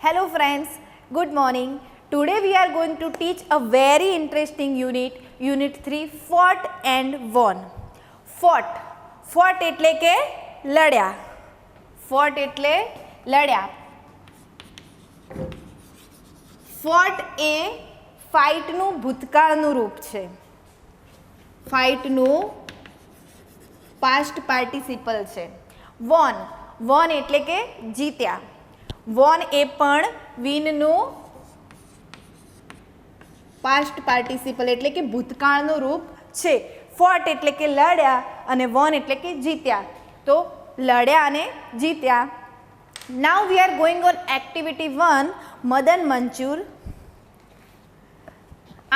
Hello friends, good morning. Today we are going to teach a very interesting unit, Unit 3, fought and won. Fought એટલે કે લડ્યા. Fought એટલે લડ્યા. Fought એ ફાઇટનું ભૂતકાળનું રૂપ છે. ફાઇટનું પાસ્ટ પાર્ટિસિપલ છે. વોન એટલે કે જીત્યા. વોન એ પણ વિનનું પાસ્ટ પાર્ટિસિપલ એટલે કે ભૂતકાળનું રૂપ છે. ફોટ એટલે કે લડ્યા અને વોન એટલે કે જીત્યા. તો લડ્યા અને જીત્યા. Now we are going on activity 1, Madan Manchur.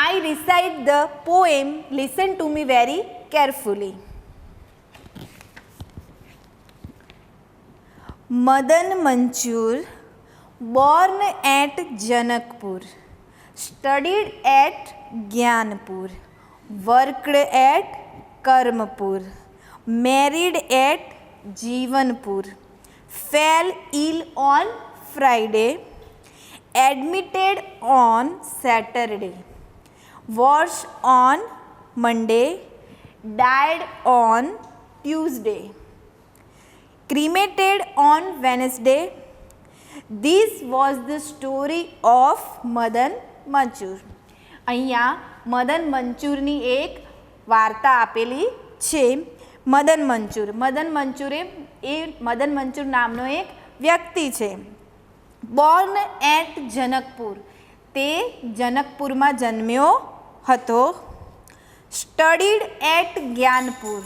I recite the poem. Listen to me very carefully. Madan Manchur, born at Janakpur, studied at Gyanpur, worked at Karmapur, married at Jivanpur, fell ill on Friday, admitted on Saturday, was on Monday, died on Tuesday, cremated on Wednesday. This was the story of Madan Manchur. અહીંયા મદન મંચુરની એક વાર્તા આપેલી છે. મદન મંચુર એ મદન મંચુર નામનો એક વ્યક્તિ છે. Born at Janakpur, તે જનકપુરમાં જન્મ્યો હતો. સ્ટડીડ એટ જ્ઞાનપુર,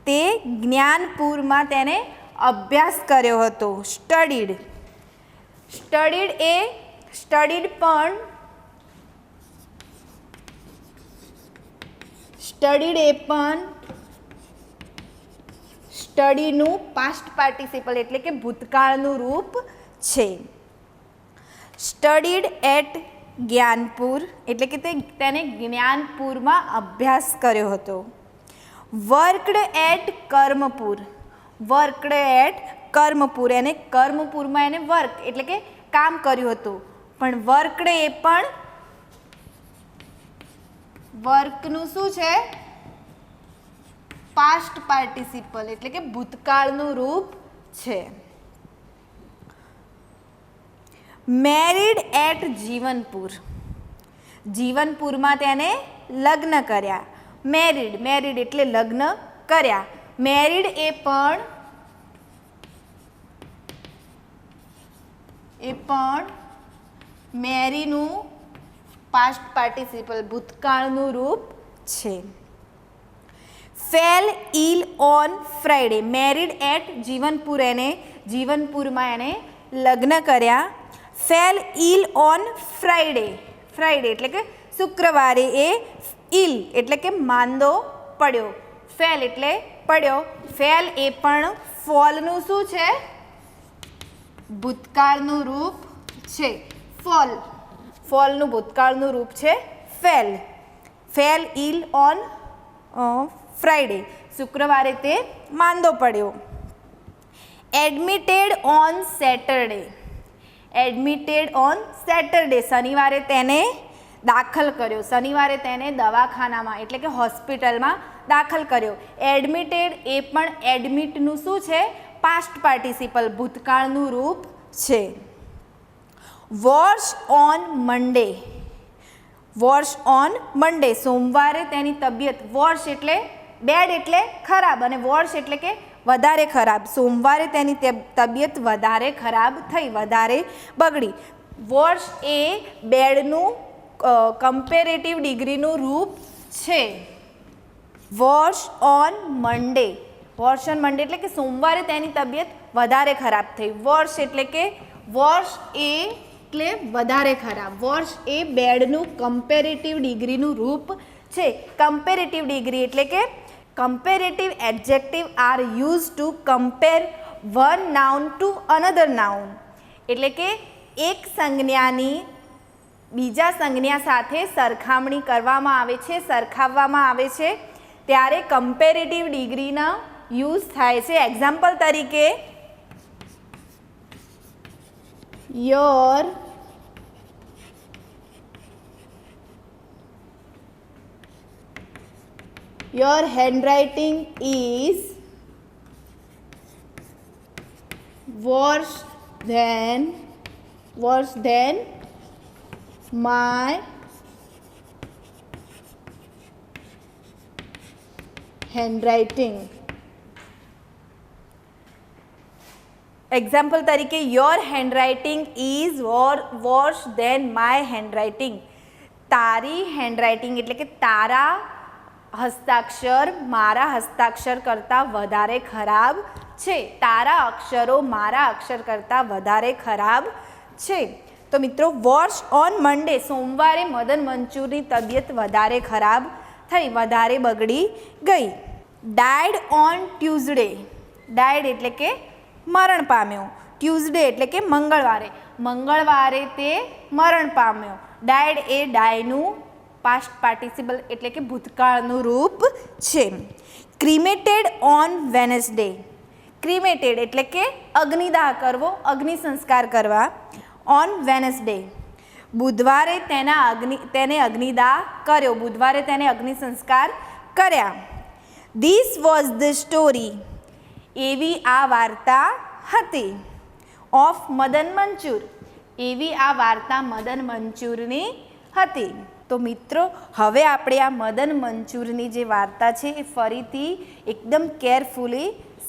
તે જ્ઞાનપુરમાં તેને અભ્યાસ કર્યો હતો. સ્ટડીડ પણ સ્ટડીનું પાસ્ટ પાર્ટિસિપલ એટલે કે ભૂતકાળનું રૂપ છે. સ્ટડીડ એટ જ્ઞાનપુર એટલે કે તેને જ્ઞાનપુરમાં અભ્યાસ કર્યો હતો. વર્કડ એટ કર્મપુર, એને કર્મપુરમાં એને વર્ક એટલે કે કામ કર્યું હતું. પણ વર્કડ એ પણ વર્કનું શું છે? પાસ્ટ પાર્ટિસિપલ એટલે કે ભૂતકાળનું રૂપ છે. મેરીડ એટ જીવનપુરમાં તેને લગ્ન કર્યા. મેરીડ એટલે લગ્ન કર્યા. મેરીડ એ પણ મેરીનું પાસ્ટ પાર્ટિસિપલ ભૂતકાળનું રૂપ છે. Fell ill on Friday, married at જીવનપુરમાં એને લગ્ન કર્યા. ફેલ ઇલ ઓન ફ્રાઈડે એટલે કે શુક્રવારે એ ઇલ એટલે કે માંદો પડ્યો. ફેલ એટલે પડ્યો. ફેલ એ પણ ફોલનું શું છે? ભૂતકાળનું રૂપ છે. ફોલનું ભૂતકાળનું રૂપ છે ફેલ ઇલ ઓન ફ્રાઈડે, શુક્રવારે તે માંદો પડ્યો. એડમિટેડ ઓન સેટરડે, શનિવારે તેને દાખલ કર્યો. શનિવારે તેને દવાખાનામાં એટલે કે હોસ્પિટલમાં દાખલ કર્યો. એડમિટેડ એ પણ એડમિટનું શું છે? પાસ્ટ પાર્ટિસિપલ ભૂતકાળનું રૂપ છે. વોર્સ ઓન મંડે, સોમવારે તેની તબિયત, વોર્સ એટલે બેડ એટલે ખરાબ અને વોર્સ એટલે કે વધારે ખરાબ. સોમવારે તેની તબિયત વધારે ખરાબ થઈ, વધારે બગડી. વોર્સ એ બેડનું કમ્પેરેટિવ ડિગ્રીનું રૂપ છે. વોર્સ ઓન મંડે એટલે કે સોમવારે તેની તબિયત વધારે ખરાબ થઈ. વોર્સ એટલે વધારે ખરાબ. વોર્સ એ બેડનું કમ્પેરેટિવ ડિગ્રીનું રૂપ છે. કમ્પેરેટિવ ડિગ્રી એટલે કે comparative adjective are use to compare one noun to another noun, એટલે કે એક સંજ્ઞાની બીજા સંજ્ઞા સાથે સરખામણી કરવામાં આવે છે, સરખાવવામાં આવે છે, ત્યારે કમ્પેરેટિવ ડિગ્રીના યુઝ થાય છે. એક્ઝામ્પલ તરીકે your handwriting is worse than my handwriting. Example તરીકે your handwriting is worse than my handwriting. તારી હેન્ડરાઇટિંગ એટલે કે તારા હસ્તાક્ષર મારા હસ્તાક્ષર કરતાં વધારે ખરાબ છે. તારા અક્ષરો મારા અક્ષર કરતાં વધારે ખરાબ છે. તો મિત્રો વર્સ ઓન મંડે સોમવારે મદન મંચુરની તબિયત વધારે ખરાબ થઈ, વધારે બગડી ગઈ. Dyed on Tuesday. ડાયડ એટલે કે મરણ પામ્યો. ટ્યુઝડે એટલે કે મંગળવારે તે મરણ પામ્યો. ડાયડ એ ડાયનું પાસ્ટ પાર્ટિસિપલ એટલે કે ભૂતકાળનું રૂપ છે. ક્રિમેટેડ ઓન વેનસડે. ક્રિમેટેડ એટલે કે અગ્નિદાહ કરવો, અગ્નિ સંસ્કાર કરવા. ઓન વેનસડે બુધવારે તેને અગ્નિદાહ કર્યો, બુધવારે તેને અગ્નિ સંસ્કાર કર્યા. This was the story. એવી આ વાર્તા હતી. ઓફ મદન મંચુર. એવી આ વાર્તા મદન મંચુરની હતી. તો મિત્રો હવે આપણે આ મદન મંચુરની જે વાર્તા છે એ ફરીથી એકદમ કેરફુલી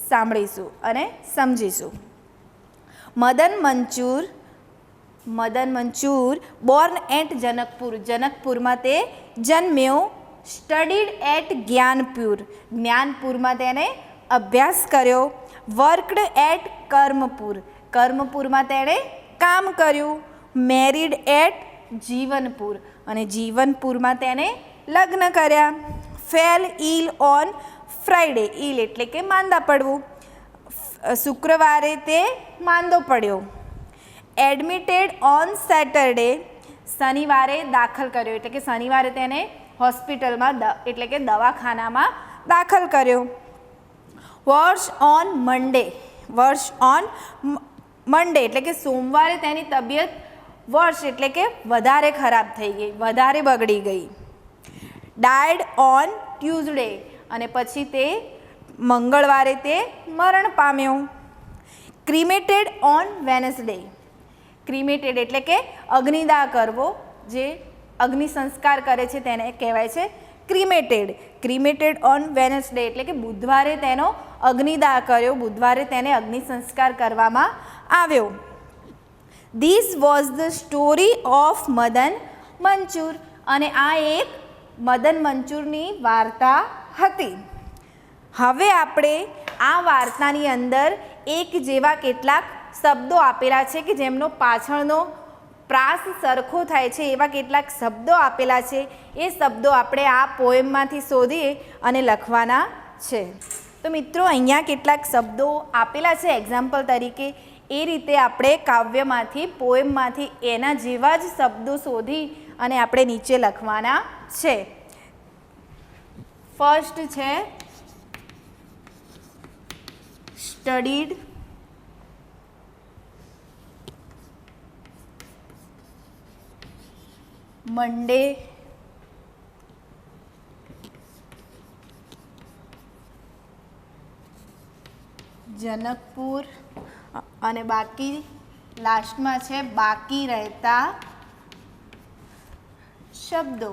સાંભળીશું અને સમજીશું. Madan Manchur born at Janakpur. જનકપુરમાં તે જન્મ્યો. સ્ટડીડ એટ જ્ઞાનપુરમાં તેને અભ્યાસ કર્યો. વર્કડ એટ કર્મપુરમાં તેણે કામ કર્યું. મેરીડ એટ જીવનપુર અને જીવનપુરમાં તેને લગ્ન કર્યા. Fell ill on Friday. Ill એટલે કે માંદા પડવું. શુક્રવારે તે માંદો પડ્યો. Admitted on Saturday. શનિવારે દાખલ કર્યો એટલે કે શનિવારે તેને હોસ્પિટલમાં એટલે કે દવાખાનામાં દાખલ કર્યો. વર્સ ઓન મંડે એટલે કે સોમવારે તેની તબિયત વર્ષ એટલે કે વધારે ખરાબ થઈ ગઈ, વધારે બગડી ગઈ. ડાયડ ઓન ટ્યુઝડે અને પછી તે મંગળવારે તે મરણ પામ્યો. ક્રિમેટેડ ઓન વેનસડે. ક્રિમેટેડ એટલે કે અગ્નિદાહ કરવો, જે અગ્નિ સંસ્કાર કરે છે તેને કહેવાય છે ક્રિમેટેડ. ક્રિમેટેડ ઓન વેનસડે એટલે કે બુધવારે તેનો અગ્નિદાહ કર્યો, બુધવારે તેને અગ્નિ સંસ્કાર કરવામાં આવ્યો. This was the story of Madan Manchur. અને આ એક મદન મંચુરની વાર્તા હતી. હવે આપણે આ વાર્તાની અંદર એક જેવા કેટલાક શબ્દો આપેલા છે કે જેમનો પાછળનો પ્રાસ સરખો થાય છે એવા કેટલાક શબ્દો આપેલા છે. એ શબ્દો આપણે આ પોએમમાંથી શોધીએ અને લખવાના છે. તો મિત્રો અહીંયા કેટલાક શબ્દો આપેલા છે એક્ઝામ્પલ તરીકે. એ રીતે આપણે કાવ્યમાંથી પોએમમાંથી એના જેવા જ શબ્દો શોધી અને આપણે નીચે લખવાના છે. ફર્સ્ટ છે સ્ટડીડ, મંડે, જનકપુર અને બાકી લાસ્ટમાં છે બાકી રહેતા શબ્દો.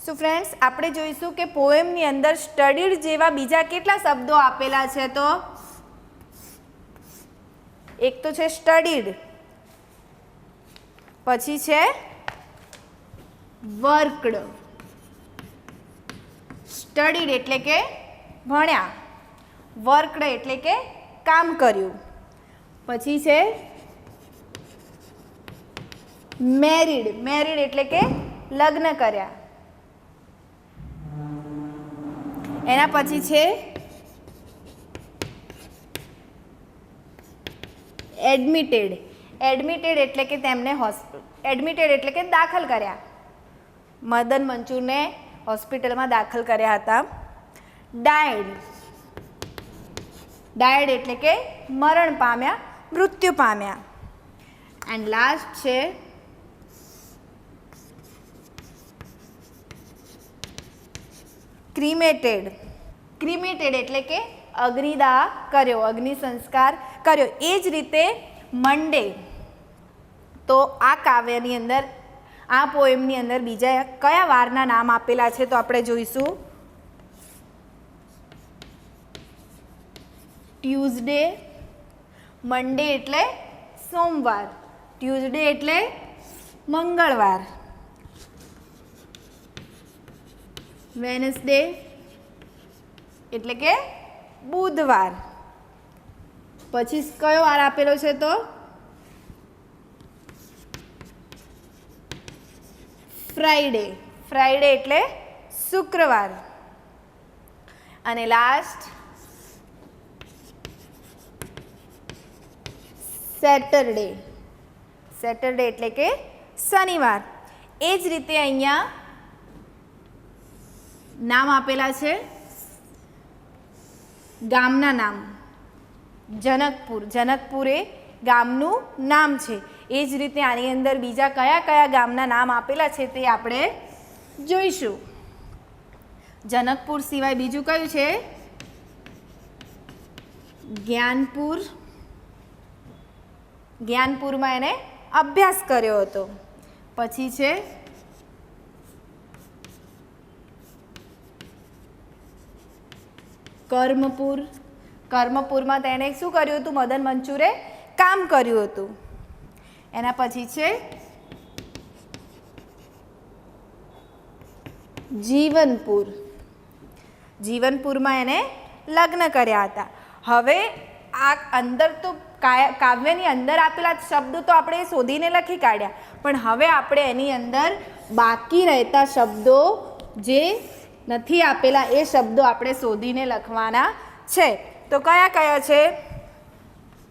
સો ફ્રેન્ડ્સ આપણે જોઈશું કે પોએમની અંદર સ્ટડીડ જેવા બીજા કેટલા શબ્દો આપેલા છે. તો એક તો છે સ્ટડીડ, પછી છે વર્કડ. સ્ટડીડ એટલે કે ભણ્યા, વર્કડ એટલે કે કામ કર્યું. પછી છે મેરીડ, મેરીડ એટલે કે લગ્ન કર્યા. એના પછી છે એડમિટેડ. એડમિટેડ એટલે કે તેમને એડમિટેડ એટલે કે દાખલ કર્યા. મદન મંચુરને હોસ્પિટલમાં દાખલ કર્યા હતા. ડાયડ, ડાયડ એટલે કે મરણ પામ્યા, મૃત્યુ પામ્યા. એન્ડ લાસ્ટ છે ક્રિમેટેડ. ક્રિમેટેડ એટલે કે અગ્નિદાહ કર્યો, અગ્નિ સંસ્કાર કર્યો. એ જ રીતે મંડે. તો આ કાવ્યની અંદર, આ પોએમની અંદર બીજા કયા વારના નામ આપેલા છે તો આપણે જોઈશું. ટ્યુઝડે. મંડે એટલે સોમવાર, ટ્યુઝડે એટલે મંગળવાર, વેનસડે એટલે કે બુધવાર. પછી કયો વાર આપેલો છે તો ફ્રાઈડે. ફ્રાઈડે એટલે શુક્રવાર. અને લાસ્ટ સેટરડે. સેટરડે એટલે કે શનિવાર. એ જ રીતે અહીંયા નામ આપેલા છે ગામના નામ. જનકપુર. જનકપુર એ ગામનું નામ છે. એ જ રીતે આની અંદર બીજા કયા કયા ગામના નામ આપેલા છે તે આપણે જોઈશું. જનકપુર સિવાય બીજું કયું છે? જ્ઞાનપુર. જ્ઞાનપુરમાં એને અભ્યાસ કર્યો હતો. પછી છે કર્મપુર. કર્મપુરમાં તેણે શું કર્યું હતું? મદન મંચુરે કામ કર્યું હતું. એના પછી છે જીવનપુર. જીવનપુરમાં એને લગ્ન કર્યા હતા. હવે આ અંદર તો કાવ્યની અંદર આપેલા શબ્દો તો આપણે શોધીને લખી કાઢ્યા, પણ હવે આપણે એની અંદર બાકી રહેતા શબ્દો જે નથી આપેલા એ શબ્દો આપણે શોધીને લખવાના છે. તો કયા કયા છે?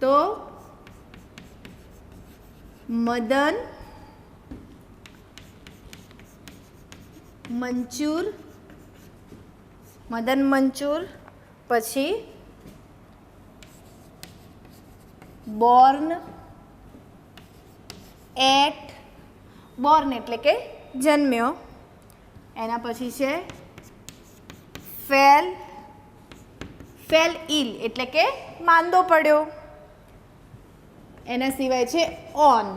તો મદન મંચુર. મદન મંચુર. પછી બોર્ન એટ. બોર્ન એટલે કે જન્મ્યો. એના પછી છે ફેલ. ફેલ ઇલ એટલે કે માંદો પડ્યો. એના સિવાય છે ઓન.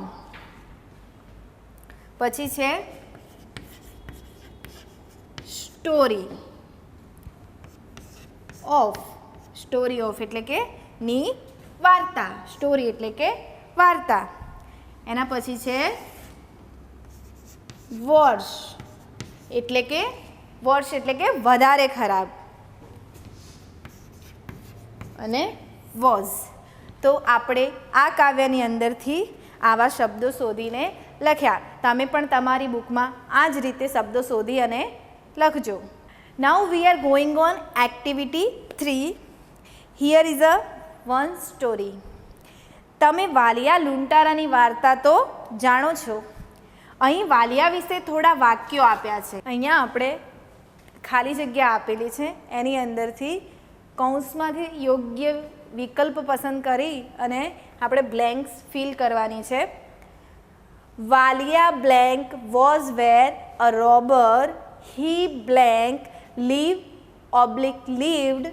પછી છે સ્ટોરી ઓફ. સ્ટોરી ઓફ એટલે કે ની વાર્તા. સ્ટોરી એટલે કે વાર્તા. એના પછી છે વર્સ એટલે કે વર્સ એટલે કે વધારે ખરાબ. અને વોઝ. તો આપણે આ કાવ્યની અંદરથી આવા શબ્દો શોધીને લખ્યા. તમે પણ તમારી બુકમાં આ જ રીતે શબ્દો શોધી અને લખજો. Now we are going on activity 3. Here is a one story. તમે વાલિયા લુંટારાની વાર્તા તો જાણો છો. અહીં વાલિયા વિશે થોડા વાક્યો આપ્યા છે. અહીંયા આપણે ખાલી જગ્યા આપેલી છે, એની અંદરથી કૌંસમાંથી યોગ્ય વિકલ્પ પસંદ કરી અને આપણે બ્લેન્ક્સ ફિલ કરવાની છે. Valiya blank was were a robber. He blank lived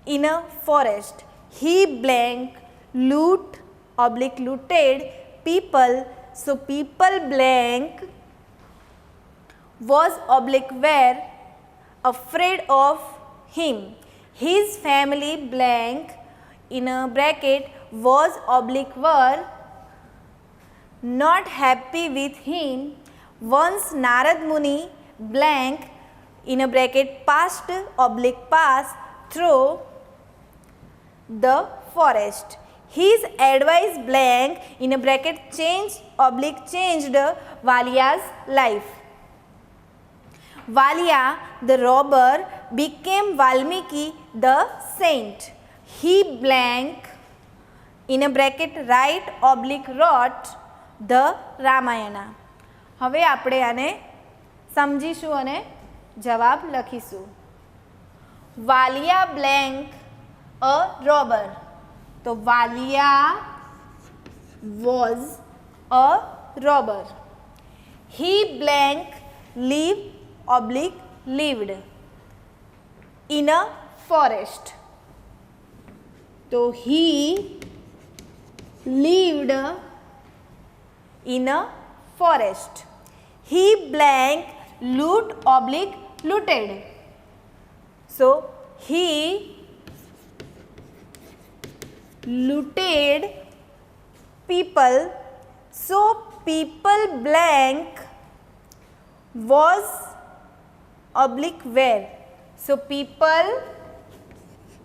in a forest. He blank looted people. So people blank was were afraid of him. His family blank in a bracket was were not happy with him. Once Narad Muni blank in a bracket passed through the forest. His advice blank in a bracket changed Valia's life. Valia the robber became Valmiki the saint. He blank in a bracket wrote the Ramayana. હવે આપણે આને સમજીશું અને જવાબ લખીશું. Valiya blank a robber. તો Valia was a robber. He blank lived in a forest. તો he lived in a forest. He blank looted. So he looted people. So people blank was where. So people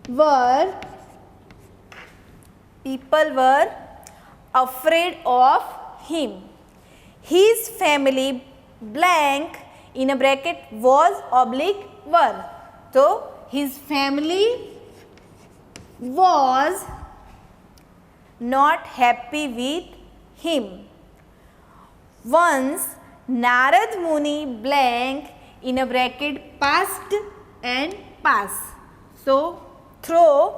were afraid of him. His family blank in a bracket was were. So his family was not happy with him. Once Narad Muni blank in a bracket passed and pass. So through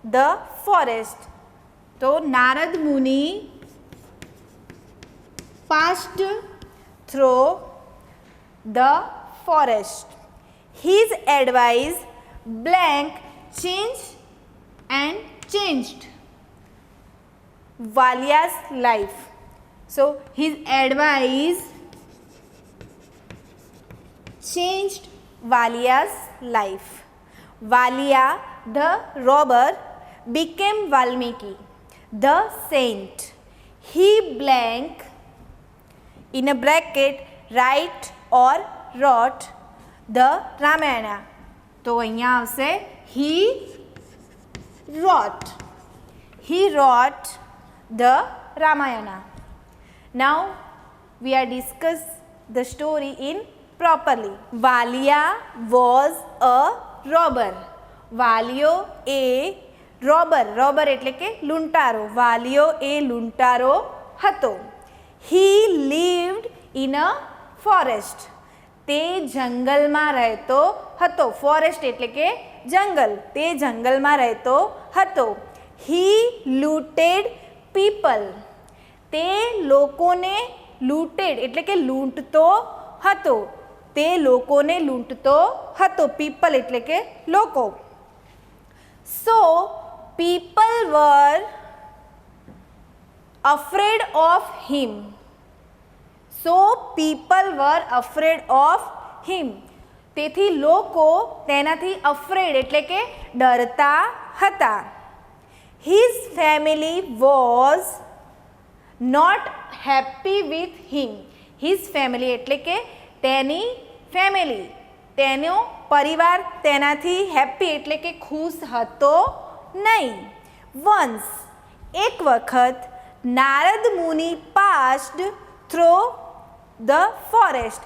the forest. So Narad Muni passed through the forest. His advice blank changed Valia's life. So his advice changed Valia's life. Valia the robber became Valmiki the saint. He blank in a bracket write or wrote the Ramayana. તો અહીંયા આવશે he wrote the Ramayana. Now we are discuss the story in properly. Valia was a robber. Valiyo એ robber એટલે કે લૂંટારો. વાલિયો એ લૂંટારો હતો. He lived in a forest. તે જંગલમાં રહેતો હતો. ફોરેસ્ટ એટલે કે જંગલ. તે જંગલમાં રહેતો હતો. He looted people. તે લોકોને looted એટલે કે લૂંટતો હતો. તે લોકોને લૂંટતો હતો. people એટલે કે લોકો. So people were afraid of him. તેથી લોકો તેનાથી afraid એટલે કે ડરતા હતા. His family was not happy with him. His family એટલે કે તેની ફેમિલી, તેનો પરિવાર તેનાથી હેપી એટલે કે ખુશ હતો નહીં. વન્સ એક વખત નારદ મુનિ પાસ્ડ થ્રો ધ ફોરેસ્ટ.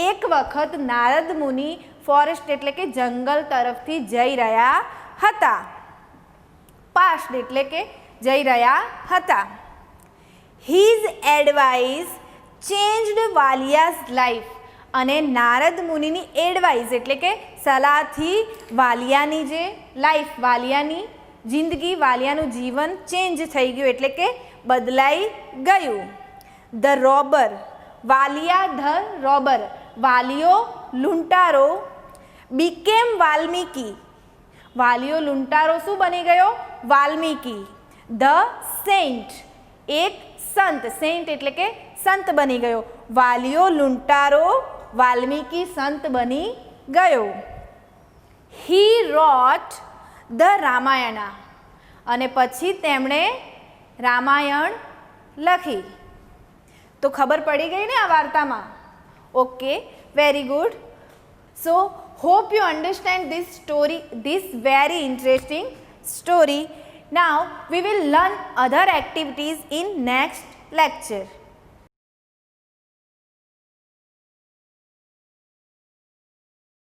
એક વખત નારદ મુનિ ફોરેસ્ટ એટલે કે જંગલ તરફથી જઈ રહ્યા હતા. પાસ્ડ એટલે કે જઈ રહ્યા હતા. His advice changed Valia's life. અને નારદ મુનિની એડવાઇસ એટલે કે સલાહથી વાલિયાની જે લાઈફ, વાલિયાની જિંદગી, વાલિયાનું જીવન ચેન્જ થઈ ગયું એટલે કે બદલાઈ ગયું. The robber, Valia the robber, Valiyo લૂંટારો. બીકેમ વાલ્મીકી, વાલિયો લૂંટારો શું બની ગયો? વાલ્મીકી. ધ સેન્ટ, એક સંત, સેન્ટ એટલે કે સંત બની ગયો. વાલિયો લૂંટારો, વાલ્મીકી સંત બની ગયો. હી રોટ ધ રામાયણા. અને પછી તેમણે રામાયણ લખી. તો ખબર પડી ગઈ ને આ વાર્તામાં? Okay, very good. So hope you understand this story, this very interesting story. Now we will learn other activities in next lecture.